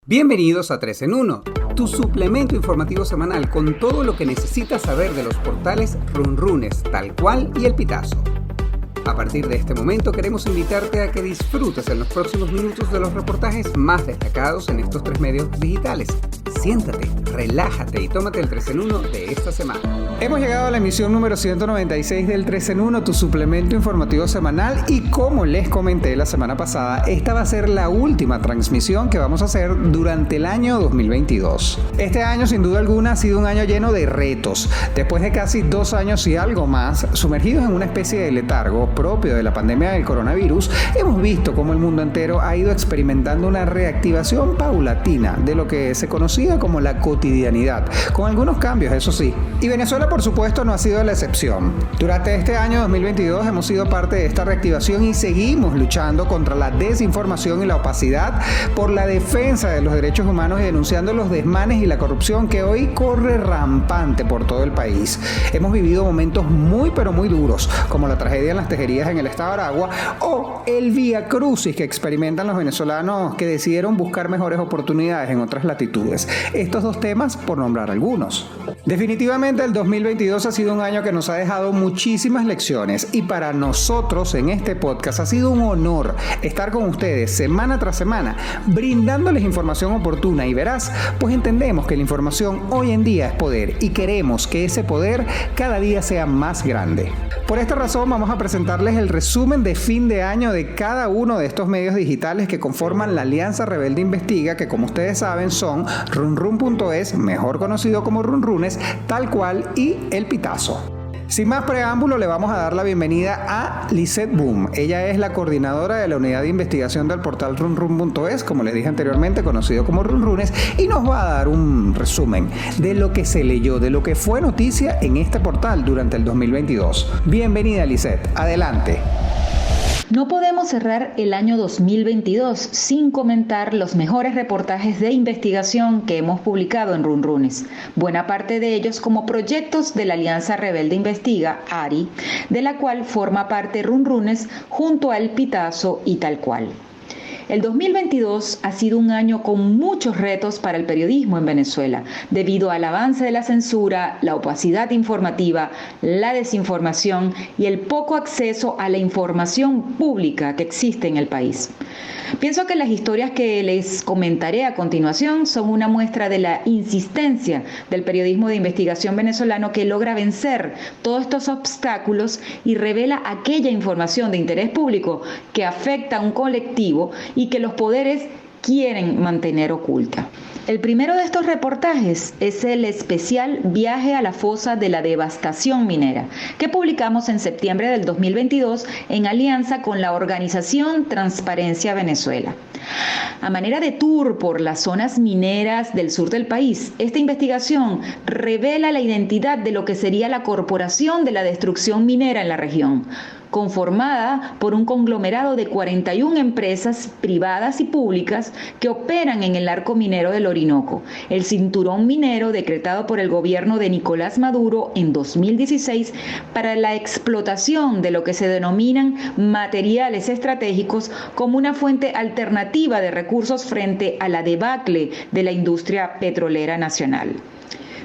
Bienvenidos a 3 en 1, tu suplemento informativo semanal con todo lo que necesitas saber de los portales Runrunes, Tal Cual y El Pitazo. A partir de este momento queremos invitarte a que disfrutes en los próximos minutos de los reportajes más destacados en estos 3 medios digitales. Siéntate, relájate y tómate el 3 en 1 de esta semana. Hemos llegado a la emisión número 196 del 3 en 1, tu suplemento informativo semanal, y como les comenté la semana pasada, esta va a ser la última transmisión que vamos a hacer durante el año 2022. Este año sin duda alguna ha sido un año lleno de retos. Después de casi 2 años y algo más sumergidos en una especie de letargo propio de la pandemia del coronavirus, hemos visto cómo el mundo entero ha ido experimentando una reactivación paulatina de lo que se conocía como la cotidianidad, con algunos cambios, eso sí. Y Venezuela, por supuesto, no ha sido la excepción. Durante este año 2022 hemos sido parte de esta reactivación y seguimos luchando contra la desinformación y la opacidad, por la defensa de los derechos humanos y denunciando los desmanes y la corrupción que hoy corre rampante por todo el país. Hemos vivido momentos muy pero muy duros, como la tragedia en las tejerías en el estado de Aragua o el viacrucis que experimentan los venezolanos que decidieron buscar mejores oportunidades en otras latitudes. Estos 2 temas por nombrar algunos. Definitivamente el 2022 ha sido un año que nos ha dejado muchísimas lecciones, y para nosotros en este podcast ha sido un honor estar con ustedes semana tras semana brindándoles información oportuna y veraz, pues entendemos que la información hoy en día es poder y queremos que ese poder cada día sea más grande. Por esta razón vamos a presentarles el resumen de fin de año de cada uno de estos medios digitales que conforman la Alianza Rebelde Investiga, que como ustedes saben son runrun.es, mejor conocido como Runrunes, Tal Cual y El Pitazo. Sin más preámbulo, le vamos a dar la bienvenida a Lisette Boom. Ella es la coordinadora de la unidad de investigación del portal runrun.es, como les dije anteriormente, conocido como Runrunes, y nos va a dar un resumen de lo que se leyó, de lo que fue noticia en este portal durante el 2022. Bienvenida, Lisette. Adelante. No podemos cerrar el año 2022 sin comentar los mejores reportajes de investigación que hemos publicado en Runrunes, buena parte de ellos como proyectos de la Alianza Rebelde Investiga, ARI, de la cual forma parte Runrunes junto a El Pitazo y Tal Cual. El 2022 ha sido un año con muchos retos para el periodismo en Venezuela, debido al avance de la censura, la opacidad informativa, la desinformación y el poco acceso a la información pública que existe en el país. Pienso que las historias que les comentaré a continuación son una muestra de la insistencia del periodismo de investigación venezolano, que logra vencer todos estos obstáculos y revela aquella información de interés público que afecta a un colectivo y que los poderes quieren mantener oculta. El primero de estos reportajes es el especial Viaje a la fosa de la devastación minera, que publicamos en septiembre del 2022 en alianza con la organización Transparencia Venezuela. A manera de tour por las zonas mineras del sur del país, esta investigación revela la identidad de lo que sería la Corporación de la Destrucción Minera en la región, conformada por un conglomerado de 41 empresas privadas y públicas que operan en el arco minero del Orinoco, el cinturón minero decretado por el gobierno de Nicolás Maduro en 2016 para la explotación de lo que se denominan materiales estratégicos como una fuente alternativa de recursos frente a la debacle de la industria petrolera nacional.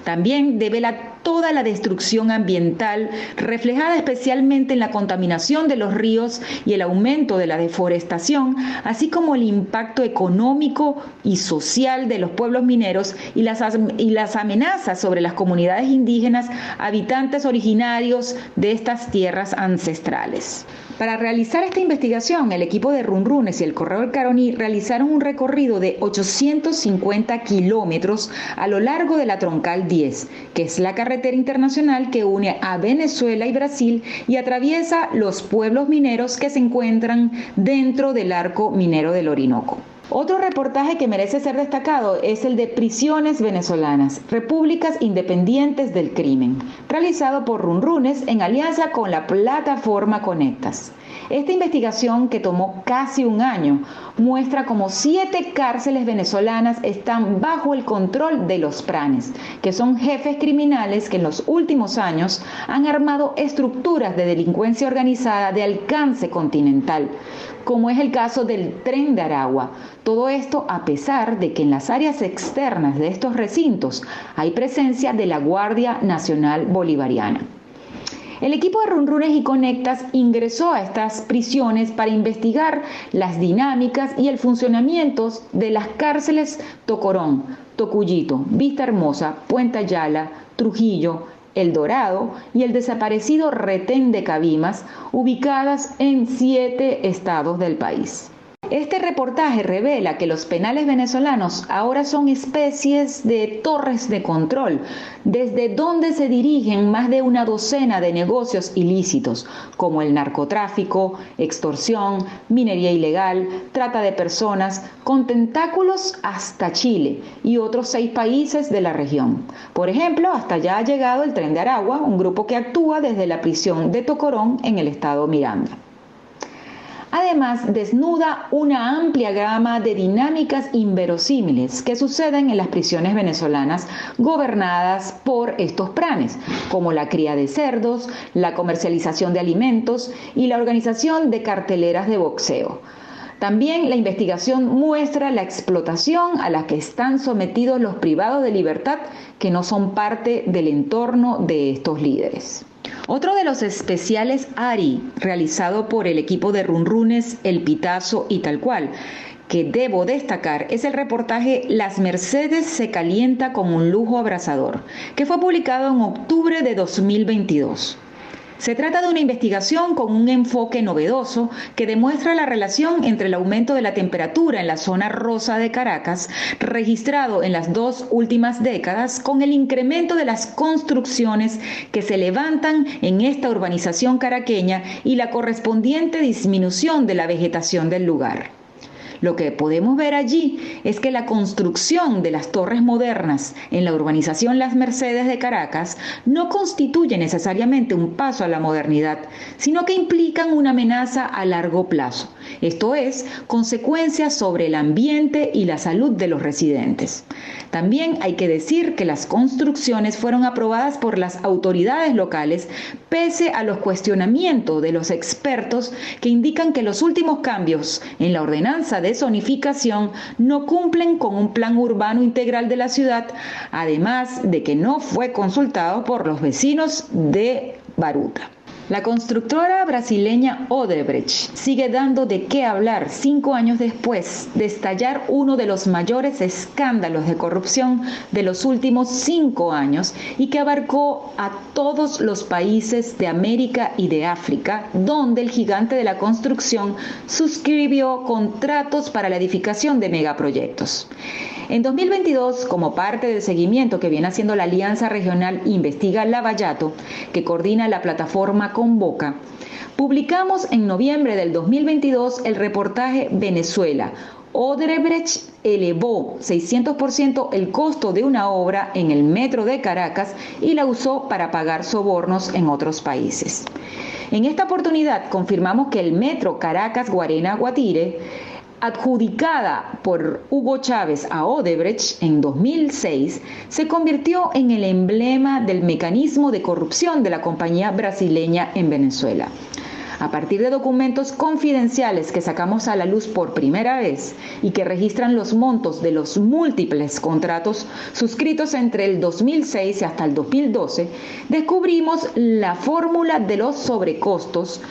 También devela toda la destrucción ambiental, reflejada especialmente en la contaminación de los ríos y el aumento de la deforestación, así como el impacto económico y social de los pueblos mineros y las amenazas sobre las comunidades indígenas, habitantes originarios de estas tierras ancestrales. Para realizar esta investigación, el equipo de Runrunes y el Correo del Caroní realizaron un recorrido de 850 kilómetros a lo largo de la Troncal 10, que es la carretera internacional que une a Venezuela y Brasil y atraviesa los pueblos mineros que se encuentran dentro del arco minero del Orinoco. Otro reportaje que merece ser destacado es el de Prisiones Venezolanas, Repúblicas Independientes del Crimen, realizado por Runrunes en alianza con la plataforma Conectas. Esta investigación, que tomó casi un año, muestra cómo 7 cárceles venezolanas están bajo el control de los pranes, que son jefes criminales que en los últimos años han armado estructuras de delincuencia organizada de alcance continental, como es el caso del Tren de Aragua. Todo esto a pesar de que en las áreas externas de estos recintos hay presencia de la Guardia Nacional Bolivariana. El equipo de Runrunes y Conectas ingresó a estas prisiones para investigar las dinámicas y el funcionamiento de las cárceles Tocorón, Tocuyito, Vista Hermosa, Puente Ayala, Trujillo, El Dorado y el desaparecido Retén de Cabimas, ubicadas en 7 estados del país. Este reportaje revela que los penales venezolanos ahora son especies de torres de control, desde donde se dirigen más de una docena de negocios ilícitos, como el narcotráfico, extorsión, minería ilegal, trata de personas, con tentáculos hasta Chile y otros 6 países de la región. Por ejemplo, hasta allá ha llegado el Tren de Aragua, un grupo que actúa desde la prisión de Tocorón en el estado Miranda. Además, desnuda una amplia gama de dinámicas inverosímiles que suceden en las prisiones venezolanas gobernadas por estos pranes, como la cría de cerdos, la comercialización de alimentos y la organización de carteleras de boxeo. También la investigación muestra la explotación a la que están sometidos los privados de libertad que no son parte del entorno de estos líderes. Otro de los especiales ARI, realizado por el equipo de Runrunes, El Pitazo y Tal Cual, que debo destacar, es el reportaje Las Mercedes se calienta con un lujo abrasador, que fue publicado en octubre de 2022. Se trata de una investigación con un enfoque novedoso que demuestra la relación entre el aumento de la temperatura en la zona rosa de Caracas, registrado en las 2 últimas décadas, con el incremento de las construcciones que se levantan en esta urbanización caraqueña y la correspondiente disminución de la vegetación del lugar. Lo que podemos ver allí es que la construcción de las torres modernas en la urbanización Las Mercedes de Caracas no constituye necesariamente un paso a la modernidad, sino que implican una amenaza a largo plazo, esto es, consecuencias sobre el ambiente y la salud de los residentes. También hay que decir que las construcciones fueron aprobadas por las autoridades locales pese a los cuestionamientos de los expertos que indican que los últimos cambios en la ordenanza de zonificación no cumplen con un plan urbano integral de la ciudad, además de que no fue consultado por los vecinos de Baruta. La constructora brasileña Odebrecht sigue dando de qué hablar 5 años después de estallar uno de los mayores escándalos de corrupción de los últimos 5 años y que abarcó a todos los países de América y de África, donde el gigante de la construcción suscribió contratos para la edificación de megaproyectos. En 2022, como parte del seguimiento que viene haciendo la Alianza Regional Investiga Lavallato, que coordina la plataforma Convoca, publicamos en noviembre del 2022 el reportaje Venezuela. Odebrecht elevó 600% el costo de una obra en el metro de Caracas y la usó para pagar sobornos en otros países. En esta oportunidad confirmamos que el metro Caracas-Guarena-Guatire, adjudicada por Hugo Chávez a Odebrecht en 2006, se convirtió en el emblema del mecanismo de corrupción de la compañía brasileña en Venezuela. A partir de documentos confidenciales que sacamos a la luz por primera vez y que registran los montos de los múltiples contratos suscritos entre el 2006 y hasta el 2012, descubrimos la fórmula de los sobrecostos,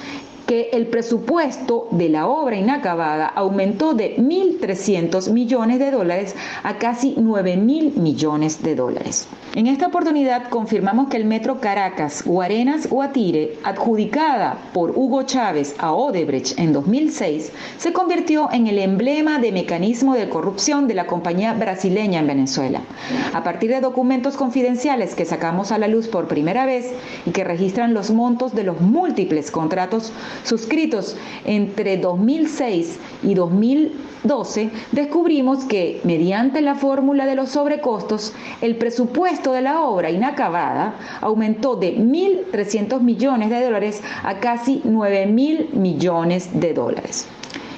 que el presupuesto de la obra inacabada aumentó de $1.300 millones a casi $9.000 millones. En esta oportunidad confirmamos que el metro Caracas-Guarenas-Guatire, adjudicada por Hugo Chávez a Odebrecht en 2006, se convirtió en el emblema de mecanismo de corrupción de la compañía brasileña en Venezuela. A partir de documentos confidenciales que sacamos a la luz por primera vez y que registran los montos de los múltiples contratos suscritos entre 2006 y 2012, descubrimos que mediante la fórmula de los sobrecostos, el presupuesto de la obra inacabada aumentó de 1.300 millones de dólares a casi 9.000 millones de dólares.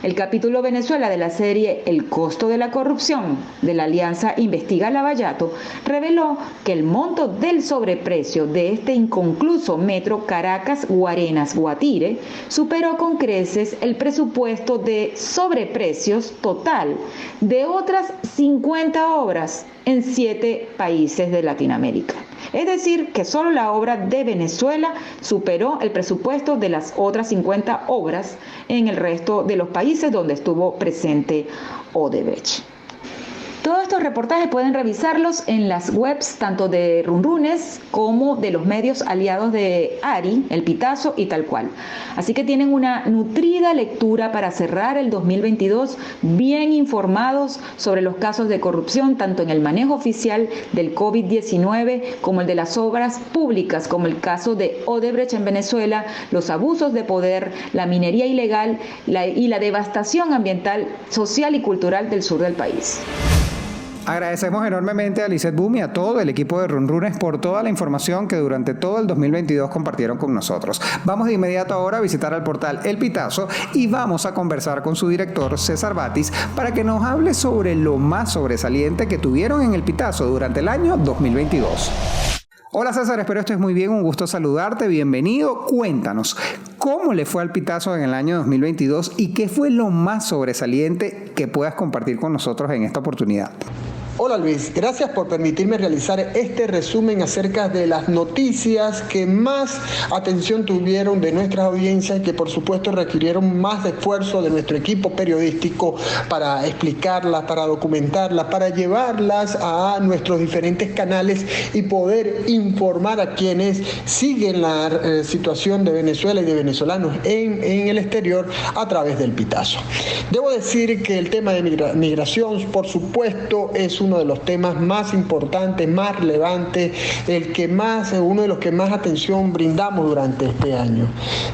El capítulo Venezuela de la serie El costo de la corrupción de la Alianza Investiga Lavallato reveló que el monto del sobreprecio de este inconcluso metro Caracas-Guarenas-Guatire superó con creces el presupuesto de sobreprecios total de otras 50 obras en 7 países de Latinoamérica. Es decir, que solo la obra de Venezuela superó el presupuesto de las otras 50 obras en el resto de los países donde estuvo presente Odebrecht. Todos estos reportajes pueden revisarlos en las webs tanto de Runrunes como de los medios aliados de ARI, El Pitazo y Tal Cual. Así que tienen una nutrida lectura para cerrar el 2022 bien informados sobre los casos de corrupción, tanto en el manejo oficial del COVID-19 como el de las obras públicas, como el caso de Odebrecht en Venezuela, los abusos de poder, la minería ilegal y la devastación ambiental, social y cultural del sur del país. Agradecemos enormemente a Lizeth Boom y a todo el equipo de Runrunes por toda la información que durante todo el 2022 compartieron con nosotros. Vamos de inmediato ahora a visitar al portal El Pitazo y vamos a conversar con su director César Batis para que nos hable sobre lo más sobresaliente que tuvieron en El Pitazo durante el año 2022. Hola César, espero estés muy bien, un gusto saludarte, bienvenido. Cuéntanos, ¿cómo le fue al Pitazo en el año 2022 y qué fue lo más sobresaliente que puedas compartir con nosotros en esta oportunidad? Hola Luis, gracias por permitirme realizar este resumen acerca de las noticias que más atención tuvieron de nuestras audiencias y que por supuesto requirieron más esfuerzo de nuestro equipo periodístico para explicarlas, para documentarlas, para llevarlas a nuestros diferentes canales y poder informar a quienes siguen la situación de Venezuela y de venezolanos en el exterior a través del Pitazo. Debo decir que el tema de migración, por supuesto, es uno de los temas más importantes, más relevantes, uno de los que más atención brindamos durante este año.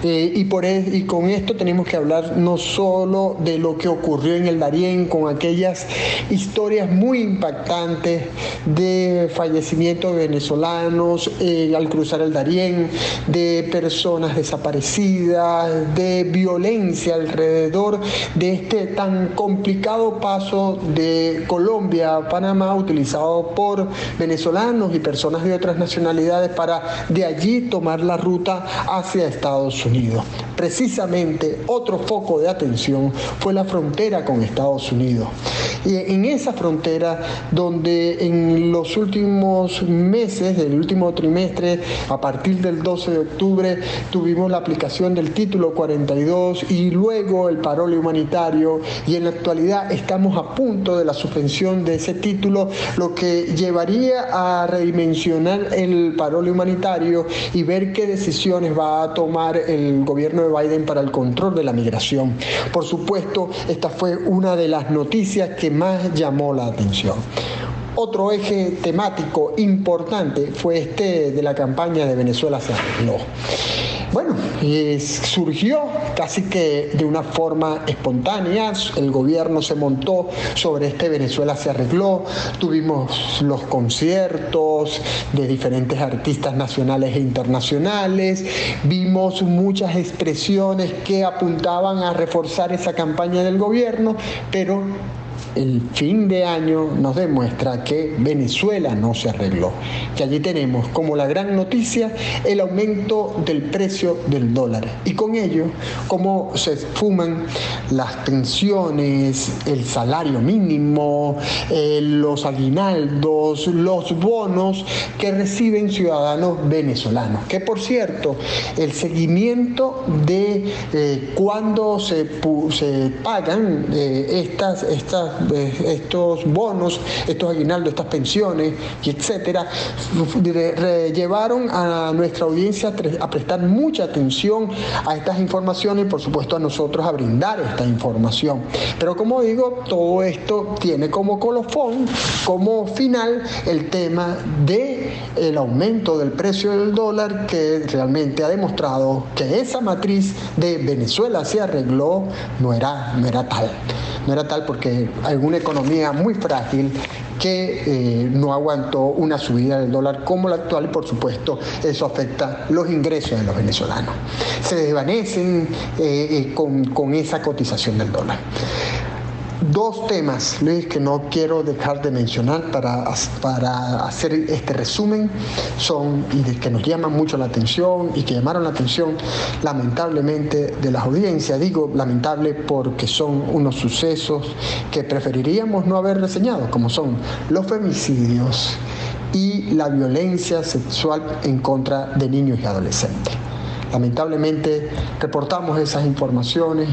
Y con esto tenemos que hablar no solo de lo que ocurrió en el Darién, con aquellas historias muy impactantes de fallecimientos de venezolanos al cruzar el Darién, de personas desaparecidas, de violencia alrededor de este tan complicado paso de Colombia a Panamá, utilizado por venezolanos y personas de otras nacionalidades para de allí tomar la ruta hacia Estados Unidos. Precisamente otro foco de atención fue la frontera con Estados Unidos. Y en esa frontera donde en los últimos meses, del último trimestre, a partir del 12 de octubre, tuvimos la aplicación del título 42 y luego el parole humanitario, y en la actualidad estamos a punto de la suspensión de ese título, lo que llevaría a redimensionar el parole humanitario y ver qué decisiones va a tomar el gobierno de Biden para el control de la migración. Por supuesto, esta fue una de las noticias que más llamó la atención. Otro eje temático importante fue este de la campaña de Venezuela se arregló. Bueno, surgió casi que de una forma espontánea, el gobierno se montó sobre este Venezuela se arregló, tuvimos los conciertos de diferentes artistas nacionales e internacionales, vimos muchas expresiones que apuntaban a reforzar esa campaña del gobierno, pero el fin de año nos demuestra que Venezuela no se arregló. Que allí tenemos como la gran noticia el aumento del precio del dólar y con ello cómo se esfuman las pensiones, el salario mínimo, los aguinaldos, los bonos que reciben ciudadanos venezolanos. Que por cierto, el seguimiento de cuándo se pagan estas estos bonos, estos aguinaldos, estas pensiones y etcétera, llevaron a nuestra audiencia a prestar mucha atención a estas informaciones y por supuesto a nosotros a brindar esta información. Pero como digo, todo esto tiene como colofón, como final, el tema del aumento del precio del dólar, que realmente ha demostrado que esa matriz de Venezuela se arregló no era tal porque hay una economía muy frágil que no aguantó una subida del dólar como la actual y por supuesto eso afecta los ingresos de los venezolanos. Se desvanecen con esa cotización del dólar. Dos temas, Luis, que no quiero dejar de mencionar para hacer este resumen, son y que nos llaman mucho la atención y que llamaron la atención lamentablemente de las audiencias. Digo lamentable porque son unos sucesos que preferiríamos no haber reseñado, como son los femicidios y la violencia sexual en contra de niños y adolescentes. Lamentablemente reportamos esas informaciones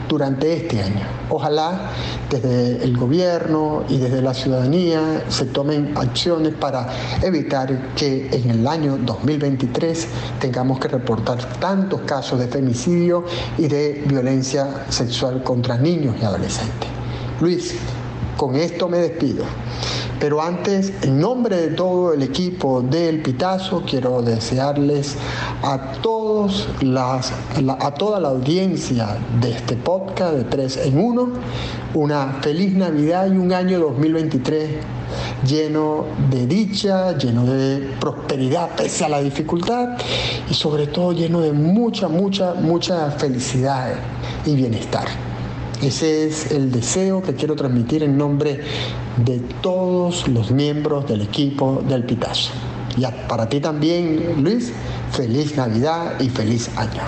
durante este año. Ojalá desde el gobierno y desde la ciudadanía se tomen acciones para evitar que en el año 2023 tengamos que reportar tantos casos de femicidio y de violencia sexual contra niños y adolescentes. Luis, con esto me despido. Pero antes, en nombre de todo el equipo del Pitazo, quiero desearles a toda la audiencia de este podcast de 3 en 1 una feliz Navidad y un año 2023 lleno de dicha, lleno de prosperidad pese a la dificultad y sobre todo lleno de mucha felicidad y bienestar. Ese es el deseo que quiero transmitir en nombre de todos los miembros del equipo del Pitazo. Y para ti también, Luis, feliz Navidad y feliz año.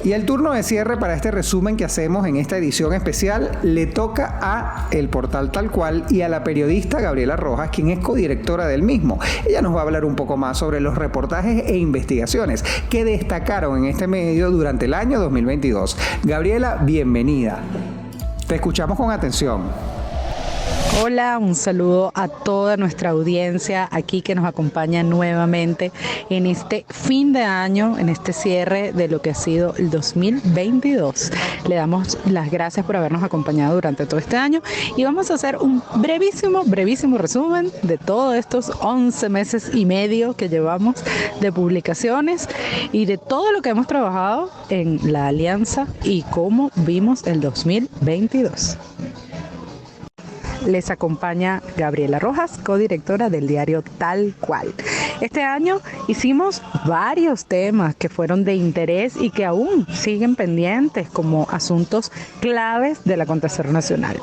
Y el turno de cierre para este resumen que hacemos en esta edición especial le toca a el portal Tal Cual y a la periodista Gabriela Rojas, quien es codirectora del mismo. Ella nos va a hablar un poco más sobre los reportajes e investigaciones que destacaron en este medio durante el año 2022. Gabriela, bienvenida. Te escuchamos con atención. Hola, un saludo a toda nuestra audiencia aquí que nos acompaña nuevamente en este fin de año, en este cierre de lo que ha sido el 2022. Le damos las gracias por habernos acompañado durante todo este año y vamos a hacer un brevísimo resumen de todos estos 11 meses y medio que llevamos de publicaciones y de todo lo que hemos trabajado en la alianza y cómo vimos el 2022. Les acompaña Gabriela Rojas, codirectora del diario Tal Cual. Este año hicimos varios temas que fueron de interés y que aún siguen pendientes como asuntos claves del acontecer nacional.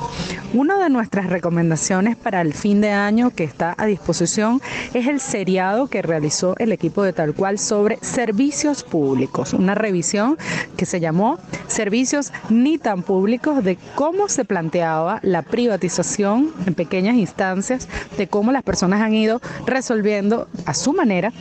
Una de nuestras recomendaciones para el fin de año que está a disposición es el seriado que realizó el equipo de Tal Cual sobre servicios públicos, una revisión que se llamó Servicios ni tan públicos, de cómo se planteaba la privatización en pequeñas instancias, de cómo las personas han ido resolviendo a su manera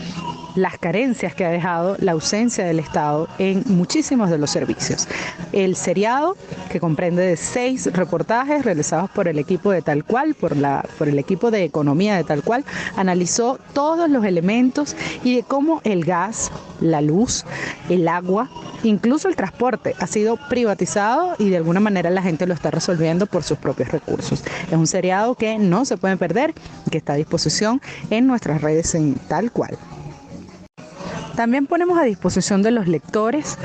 las carencias que ha dejado la ausencia del Estado en muchísimos de los servicios. El seriado, que comprende de 6 reportajes realizados por el equipo de Tal Cual, por el equipo de economía de Tal Cual, analizó todos los elementos y de cómo el gas, la luz, el agua, incluso el transporte ha sido privatizado y de alguna manera la gente lo está resolviendo por sus propios recursos. Es un seriado que no se puede perder, que está a disposición en nuestras redes en Tal Cual. También ponemos a disposición de los lectores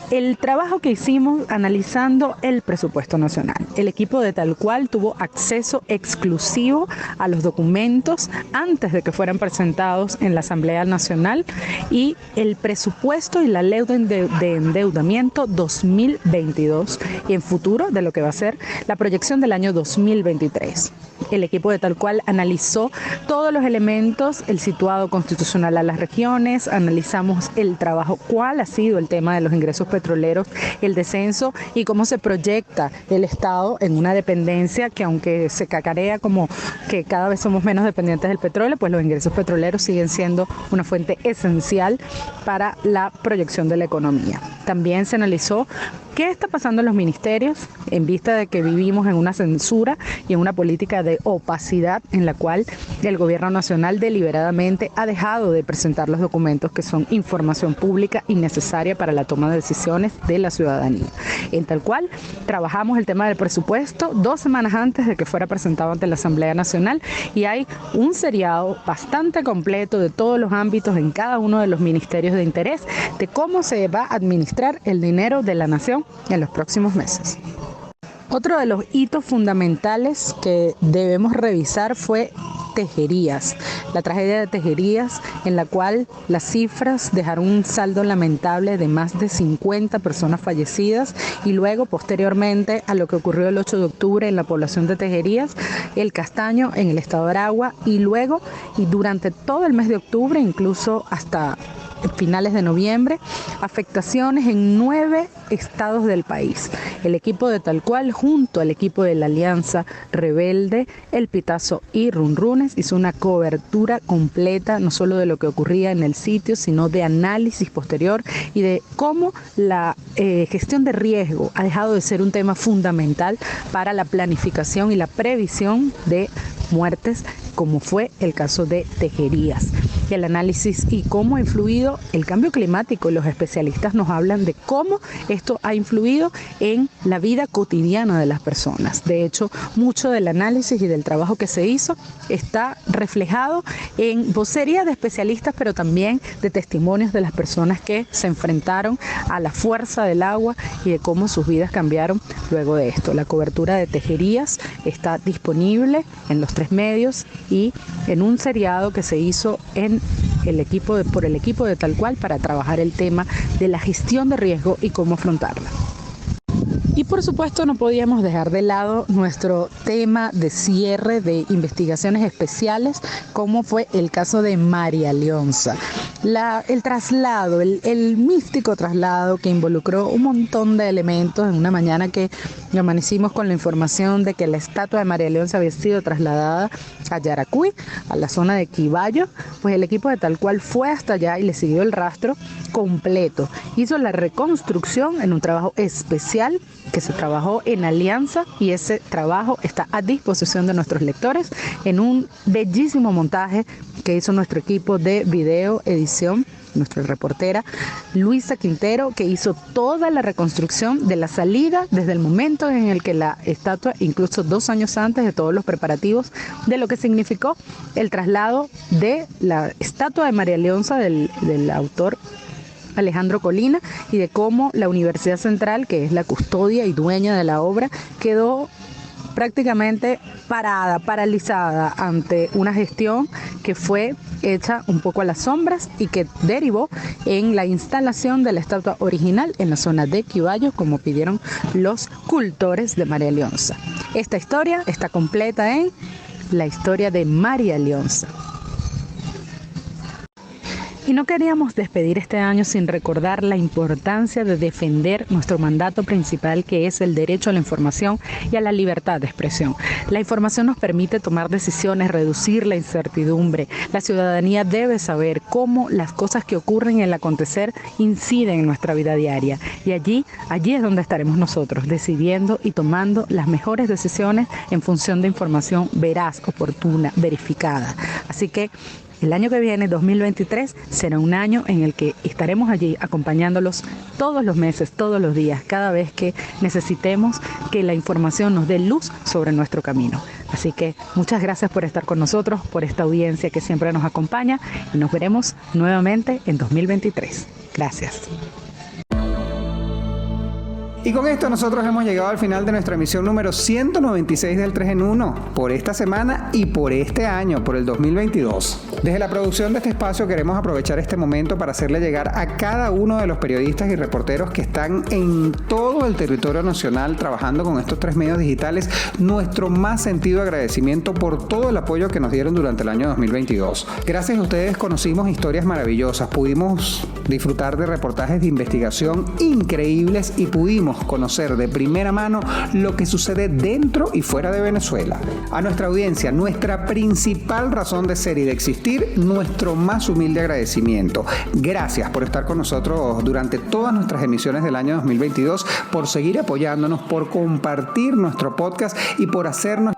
el trabajo que hicimos analizando el presupuesto nacional. El equipo de Tal Cual tuvo acceso exclusivo a los documentos antes de que fueran presentados en la Asamblea Nacional y el presupuesto y la ley de endeudamiento 2022 y en futuro de lo que va a ser la proyección del año 2023. El equipo de Tal Cual analizó todos los elementos, el situado constitucional a las regiones, analizamos el trabajo, cuál ha sido el tema de los ingresos petroleros, el descenso y cómo se proyecta el Estado en una dependencia que, aunque se cacarea como que cada vez somos menos dependientes del petróleo, pues los ingresos petroleros siguen siendo una fuente esencial para la proyección de la economía. También se analizó ¿Qué está pasando en los ministerios en vista de que vivimos en una censura y en una política de opacidad en la cual el gobierno nacional deliberadamente ha dejado de presentar los documentos que son información pública y necesaria para la toma de decisiones de la ciudadanía? En tal cual, trabajamos el tema del presupuesto 2 semanas antes de que fuera presentado ante la Asamblea Nacional y hay un seriado bastante completo de todos los ámbitos en cada uno de los ministerios de interés de cómo se va a administrar el dinero de la nación en los próximos meses. Otro de los hitos fundamentales que debemos revisar fue Tejerías, la tragedia de Tejerías, en la cual las cifras dejaron un saldo lamentable de más de 50 personas fallecidas y luego posteriormente a lo que ocurrió el 8 de octubre en la población de Tejerías, El Castaño en el estado de Aragua y luego y durante todo el mes de octubre, incluso hasta finales de noviembre, afectaciones en 9 estados del país. El equipo de Tal Cual junto al equipo de la Alianza Rebelde, El Pitazo y Runrunes hizo una cobertura completa no solo de lo que ocurría en el sitio, sino de análisis posterior y de cómo la gestión de riesgo ha dejado de ser un tema fundamental para la planificación y la previsión de muertes, como fue el caso de Tejerías. El análisis y cómo ha influido el cambio climático. Los especialistas nos hablan de cómo esto ha influido en la vida cotidiana de las personas. De hecho, mucho del análisis y del trabajo que se hizo está reflejado en vocería de especialistas, pero también de testimonios de las personas que se enfrentaron a la fuerza del agua y de cómo sus vidas cambiaron luego de esto. La cobertura de Tejerías está disponible en los 3 medios y en un seriado que se hizo por el equipo de Tal Cual para trabajar el tema de la gestión de riesgo y cómo afrontarla. Y por supuesto no podíamos dejar de lado nuestro tema de cierre de investigaciones especiales, como fue el caso de María Leonza. El traslado, el místico traslado que involucró un montón de elementos en una mañana que amanecimos con la información de que la estatua de María Leonza había sido trasladada a Yaracuy, a la zona de Quiballo, pues el equipo de Tal Cual fue hasta allá y le siguió el rastro completo. Hizo la reconstrucción en un trabajo especial que se trabajó en alianza y ese trabajo está a disposición de nuestros lectores en un bellísimo montaje que hizo nuestro equipo de video edición, nuestra reportera Luisa Quintero, que hizo toda la reconstrucción de la salida desde el momento en el que la estatua, incluso 2 años antes de todos los preparativos de lo que significó el traslado de la estatua de María Leonza del autor Alejandro Colina y de cómo la Universidad Central, que es la custodia y dueña de la obra, quedó prácticamente paralizada ante una gestión que fue hecha un poco a las sombras y que derivó en la instalación de la estatua original en la zona de Quiballo, como pidieron los cultores de María Leonza. Esta historia está completa en La historia de María Leonza. Y no queríamos despedir este año sin recordar la importancia de defender nuestro mandato principal, que es el derecho a la información y a la libertad de expresión. La información nos permite tomar decisiones, reducir la incertidumbre. La ciudadanía debe saber cómo las cosas que ocurren en el acontecer inciden en nuestra vida diaria. Y allí es donde estaremos nosotros, decidiendo y tomando las mejores decisiones en función de información veraz, oportuna, verificada. Así que el año que viene, 2023, será un año en el que estaremos allí acompañándolos todos los meses, todos los días, cada vez que necesitemos que la información nos dé luz sobre nuestro camino. Así que muchas gracias por estar con nosotros, por esta audiencia que siempre nos acompaña y nos veremos nuevamente en 2023. Gracias. Y con esto nosotros hemos llegado al final de nuestra emisión número 196 del 3 en 1, por esta semana y por este año, por el 2022. Desde la producción de este espacio queremos aprovechar este momento para hacerle llegar a cada uno de los periodistas y reporteros que están en todo el territorio nacional trabajando con estos 3 medios digitales nuestro más sentido agradecimiento por todo el apoyo que nos dieron durante el año 2022. Gracias a ustedes conocimos historias maravillosas, pudimos disfrutar de reportajes de investigación increíbles y pudimos pudimos conocer de primera mano lo que sucede dentro y fuera de Venezuela. A nuestra audiencia, nuestra principal razón de ser y de existir, nuestro más humilde agradecimiento. Gracias por estar con nosotros durante todas nuestras emisiones del año 2022, por seguir apoyándonos, por compartir nuestro podcast y por hacernos